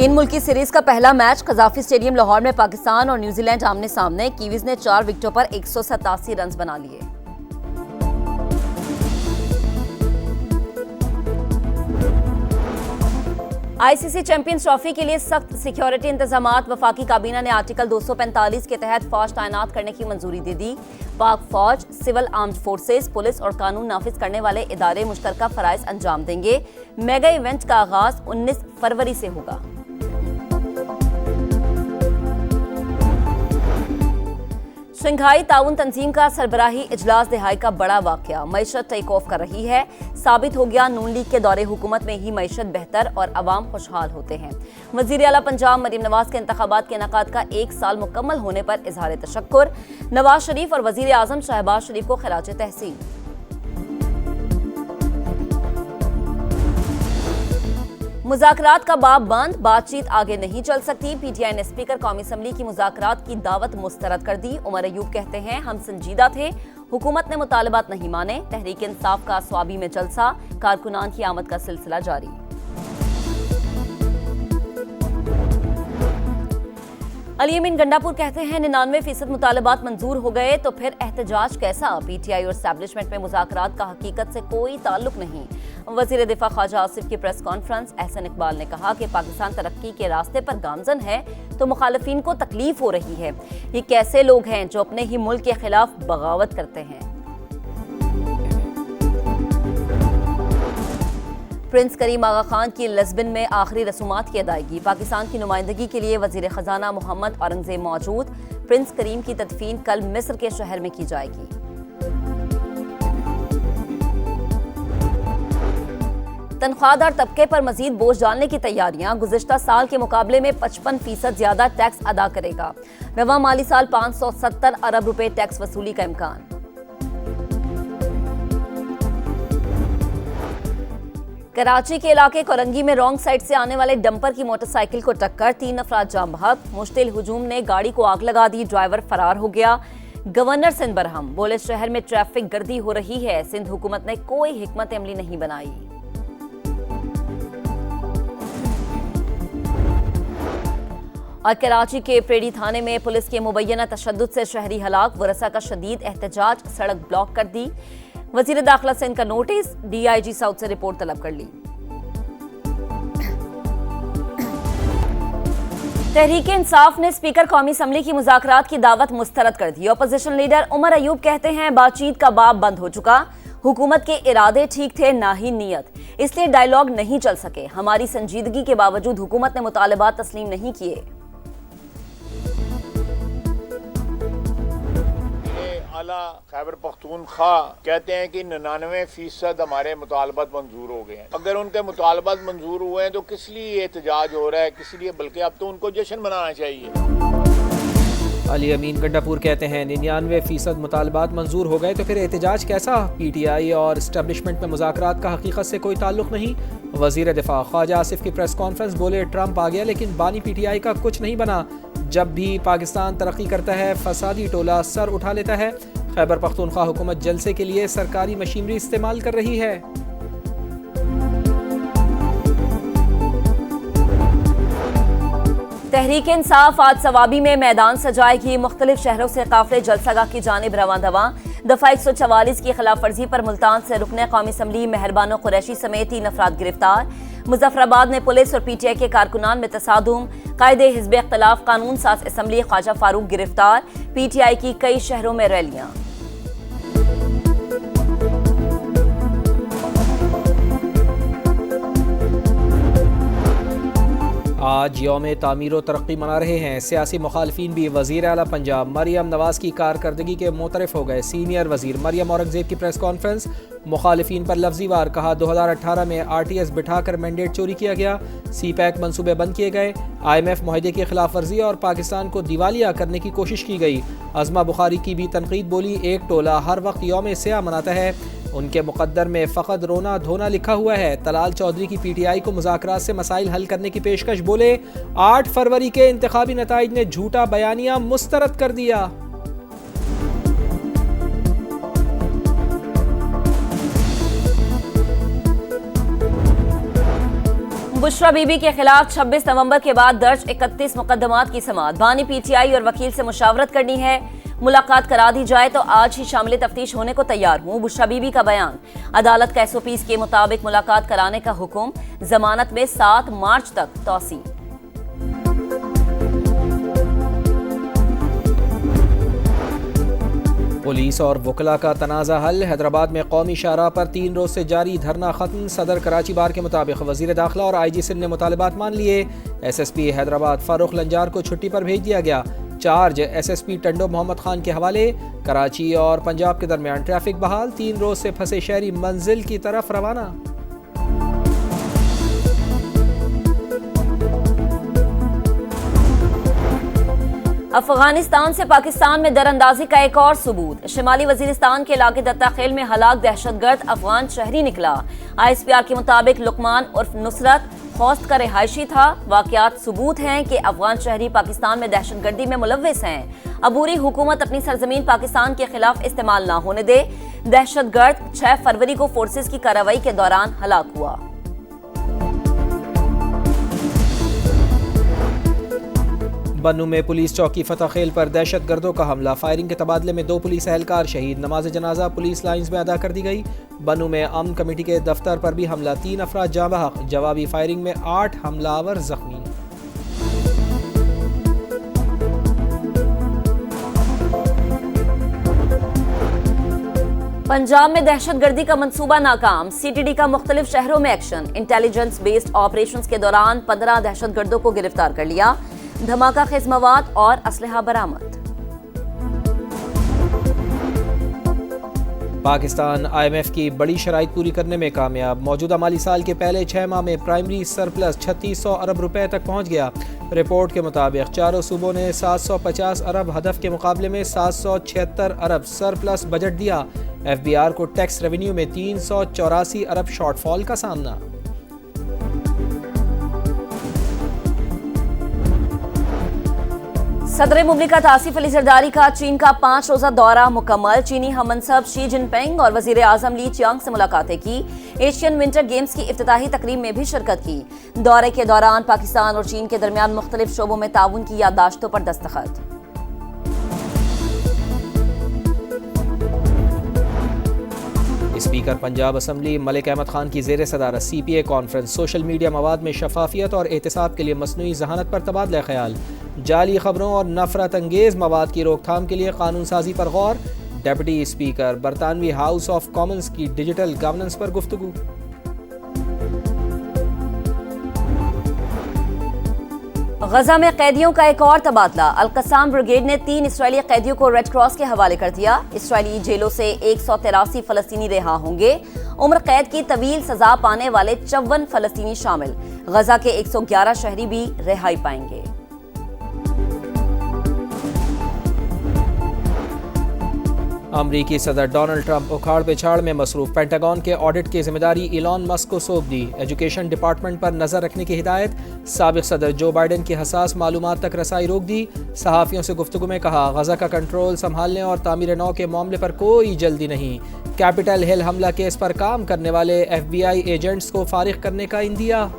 तीन मुल्की सीरीज का पहला मैच कजाफी स्टेडियम लाहौर में पाकिस्तान और न्यूजीलैंड आमने सामने। कीवीज ने 4 विकेटों पर 187 रन बना लिए। आईसीसी चैंपियंस ट्रॉफी के लिए सख्त सिक्योरिटी इंतजामात। वफाकी काबीना ने आर्टिकल 245 के तहत फौज तैनात करने की मंजूरी दे दी। पाक फौज, सिविल आर्म्ड फोर्सेस, पुलिस और कानून नाफिज करने वाले इदारे मुश्तरका फराइज अंजाम देंगे। मेगा इवेंट का आगाज 19 फरवरी से होगा। शंघाई ताउन तंजीम का सरबराही इजलास दिहाई का बड़ा वाकया। मईशत टेक ऑफ कर रही है। साबित हो गया नून लीग के दौरे हुकूमत में ही मईशत बेहतर और अवाम खुशहाल होते हैं। वजीर आला पंजाब मरीम नवाज के इंतखाबात के इनेकाद का 1 साल मुकम्मल होने पर इजहार तशक्कुर। नवाज शरीफ और वजीर आजम शहबाज शरीफ को खिराज तहसीन। मुज़ाकरात का बाब बंद, बातचीत आगे नहीं चल सकती। पीटीआई ने स्पीकर कौमी असम्बली की मुज़ाकरात की दावत मुस्तरद कर दी। उमर अयूब कहते हैं हम संजीदा थे, हुकूमत ने मुतालबात नहीं माने। तहरीक इंसाफ का स्वाबी में जलसा, कारकुनान की आमद का सिलसिला जारी। अली अमीन गंडापुर कहते हैं 99% मुतालबात मंजूर हो गए तो फिर एहतजाज कैसा। पीटीआई और एस्टैब्लिशमेंट में मुज़ाकरात का हकीकत से कोई ताल्लुक नहीं। वज़ीर दिफा ख्वाजा आसिफ की प्रेस कॉन्फ्रेंस। एहसन इकबाल ने कहा कि पाकिस्तान तरक्की के रास्ते पर गामजन है तो मुखालिफिन को तकलीफ हो रही है। ये कैसे लोग हैं जो अपने ही मुल्क के खिलाफ बगावत करते हैं। प्रिंस करीम आगा खान की लिस्बन में आखिरी रसूमात की अदायगी। पाकिस्तान की नुमाइंदगी के लिए वजीर खजाना मोहम्मद औरंगजेब मौजूद। प्रिंस करीम की तदफीन कल मिस्र के शहर में की जाएगी। तनख्वाहदार तबके पर मजीद बोझ डालने की तैयारियां। गुज़िश्ता साल के मुकाबले में 55% ज्यादा टैक्स अदा करेगा। रवा माली साल 570 अरब रुपए टैक्स वसूली का इम्कान। कराची के इलाके कोरंगी में रॉन्ग साइड से आने वाले डंपर की मोटरसाइकिल को टक्कर, 3 अफराद जाम बहक। मुश्तिल हुजूम ने गाड़ी को आग लगा दी, ड्राइवर फरार हो गया। गवर्नर सिंध बरहम बोले शहर में ट्रैफिक गर्दी हो रही है, सिंध हुकूमत ने कोई हिकमत अमली नहीं बनाई। और कराची के प्रेडी थाने में पुलिस के मुबैना तशद्दुद से शहरी हलाक। वरसा का शदीद एहतजाज, सड़क ब्लॉक कर दी। वजीर दाखिला सिंध का नोटिस, डीआईजी साउथ से रिपोर्ट तलब कर ली। तहरीक इंसाफ ने स्पीकर कौमी असम्बली की मुज़ाकरात की दावत मुस्तरद कर दी। अपोजिशन लीडर उमर अयूब कहते हैं बातचीत का बाब बंद हो चुका। हुकूमत के इरादे ठीक थे, ना ही नीयत, इसलिए डायलॉग नहीं चल सके। हमारी संजीदगी के बावजूद हुकूमत ने मुतालबात तस्लीम नहीं किए। आला खैबर पख्तूनख्वा कहते हैं कि 99% हमारे मुतालबात मंजूर हो गए हैं। अगर उनके मुतालबात मंजूर हुए हैं तो किस लिए एहतजाज हो रहा है, किस लिए, बल्कि अब तो उनको जश्न मनाना चाहिए। अली अमीन गंडापुर कहते हैं 99% मुतालबात मंजूर हो गए तो फिर एहतजाज कैसा। पीटीआई और एस्टैब्लिशमेंट में मुज़ाकरात का हकीकत से कोई ताल्लुक नहीं। वजीर दिफा ख्वाजा आसिफ की प्रेस कॉन्फ्रेंस बोले ट्रंप आ गया लेकिन बानी पीटीआई का कुछ नहीं बना। जब भी पाकिस्तान तरक्की करता है फसादी टोला सर उठा लेता है। खैबर पख्तूनख्वा हुकूमत जलसे के लिए सरकारी मशीनरी इस्तेमाल कर रही है। तहरीक इंसाफ आज सवाबी में मैदान सजाएगी। मुख्तलिफ शहरों से काफिले जलसागाह की जानिब रवां दवा। दफा 144 की खिलाफ वर्जी पर मुल्तान से रुकने कौमी असम्बली मेहरबानो कुरैशी समेत 3 अफराद गिरफ्तार। मुजफ्फराबाद में पुलिस और पीटीआई के कारकुनान में तसादुम। कायदे हिज़्ब इख्तिलाफ कानून साज असम्बली ख्वाजा फारूक गिरफ्तार। पीटीआई की कई शहरों में रैलियां। आज यौम तामीर व तरक्की मना रहे हैं। सियासी मुखालफिन भी वज़ीर आला पंजाब मरियम नवाज की कारकर्दगी के मोतरफ हो गए। सीनियर वज़ीर मरियम औरंगजेब की प्रेस कॉन्फ्रेंस। मुखालिफिन पर लफ्जी वार, कहा 2018 में आरटीएस बिठाकर मैंडेट चोरी किया गया। सी पैक मनसूबे बंद किए गए। IMF मुआहदे की खिलाफ वर्जी और पाकिस्तान को दिवालिया करने की कोशिश की गई। अज़मा बुखारी की भी तनकीद, बोली एक टोला हर वक्त यौम स्याह मनाता है, उनके मुकद्दर में फ़कत रोना धोना लिखा हुआ है। तलाल चौधरी की पीटीआई को मुज़ाकरात से मसाइल हल करने की पेशकश, बोले 8 फरवरी के इंतखाबी नताइज ने झूठा बयानिया मुस्तरद कर दिया। बुशरा बीबी के खिलाफ 26 नवंबर के बाद दर्ज 31 मुकदमात की समाअत। बानी पीटीआई और वकील से मुशावरत करनी है, मुलाकात करा दी जाए तो आज ही शामिल तफ्तीश होने को तैयार हूं। बुशरा बीबी का बयान। अदालत का SOPs के मुताबिक मुलाकात कराने का हुक्म, जमानत में 7 मार्च तक तौसी। पुलिस और वकला का तनाज़ा हल। हैदराबाद में कौमी शाहराह पर 3 रोज से जारी धरना खत्म। सदर कराची बार के मुताबिक वजीर दाखिला और IG सिंध ने मुतालबात मान लिए। SSP हैदराबाद फारूक लंजार को छुट्टी पर भेज दिया गया। चार्ज SSP टंडो मोहम्मद खान के हवाले। कराची और पंजाब के दरमियान ट्रैफिक बहाल। 3 रोज से फंसे शहरी मंजिल की तरफ रवाना। अफगानिस्तान से पाकिस्तान में दरअंदाजी का एक और सबूत। शिमाली वजीरिस्तान के इलाके दत्ता खेल में हलाक दहशतगर्द अफगान शहरी निकला। ISPR के मुताबिक लुकमान उर्फ नुसरत होस्ट का रिहायशी था। वाकयात सबूत हैं कि अफगान शहरी पाकिस्तान में दहशतगर्दी में मुलव्विस हैं। अबूरी हुकूमत अपनी सरजमीन पाकिस्तान के खिलाफ इस्तेमाल ना होने दे। दहशतगर्द 6 फरवरी को फोर्सेस की कार्रवाई के दौरान हलाक हुआ। बन्नू में पुलिस चौकी फतह खेल पर दहशतगर्दों का हमला। फायरिंग के तबादले में 2 पुलिस एहलकार शहीद। नमाज जनाजा पुलिस लाइंस में अदा कर दी गई। बन्नू में अमन कमेटी के दफ्तर पर भी हमला। 3 अफराद जाँ बहक। जवाबी फायरिंग में 8 हमलावर जख्मी। पंजाब में दहशतगर्दी का मंसूबा नाकाम। CTD का मुख्तलिफ शहरों में एक्शन। इंटेलिजेंस बेस्ड ऑपरेशंस के दौरान 15 दहशतगर्दों को गिरफ्तार कर लिया। धमाका खेज मवाद और असलहा बरामद। पाकिस्तान IMF की बड़ी शराइत पूरी करने में कामयाब। मौजूदा माली साल के पहले 6 माह में प्राइमरी सरप्लस 3600 अरब रुपए तक पहुंच गया। रिपोर्ट के मुताबिक चारों सूबों ने 750 अरब हदफ के मुकाबले में 776 अरब सरप्लस बजट दिया। FBR को टैक्स रेवेन्यू में 384 अरब शॉर्टफॉल का सामना। सदर मुमलिकत आसिफ अली जरदारी का चीन का 5 रोजा दौरा मुकम्मल। चीनी हममनसब शी जिनपिंग और वजीर आजम ली चियांग से मुलाकातें की। एशियन विंटर गेम्स की इफ्तिताही तकरीब में भी शिरकत की। दौरे के दौरान पाकिस्तान और चीन के दरमियान मुख्तलिफ शोबों में ताउन की याददाश्तों पर दस्तखत। स्पीकर पंजाब असम्बली मलिक अहमद खान की ज़ेर सदारत CPA कॉन्फ्रेंस। सोशल मीडिया मवाद में शफाफियत और एहतसाब के लिए मसनूई जहानत पर तबादला ख्याल। जाली खबरों और नफरत अंगेज मवाद की रोकथाम के लिए कानून साजी पर गौर। डेप्यूटी स्पीकर बरतानवी हाउस ऑफ कॉमन्स की डिजिटल गवर्नेंस पर गुफ्तगू। गजा में कैदियों का एक और तबादला। अल-कसाम ब्रिगेड ने 3 इसराइली कैदियों को रेड क्रॉस के हवाले कर दिया। इसराइली जेलों से 183 फलस्तीनी रिहा होंगे। उम्र कैद की तवील सजा पाने वाले 54 फलस्तीनी शामिल। गजा के 111 शहरी भी रिहाई पाएंगे। अमरीकी सदर डोनाल्ड ट्रंप उखाड़ पिछाड़ में मसरूफ। पेंटागन के ऑडिट की जिम्मेदारी इलॉन मस्क को सौंप दी। एजुकेशन डिपार्टमेंट पर नजर रखने की हिदायत। साबिक सदर जो बाइडेन की हसास मालूमात तक रसाई रोक दी। सहाफ़ियों से गुफ्तगू में कहा, गजा का कंट्रोल संभालने और तामीर नौ के मामले पर कोई जल्दी नहीं। कैपिटल हिल हमला केस पर काम करने वाले FBI एजेंट्स को फारिग करने का इंदिया।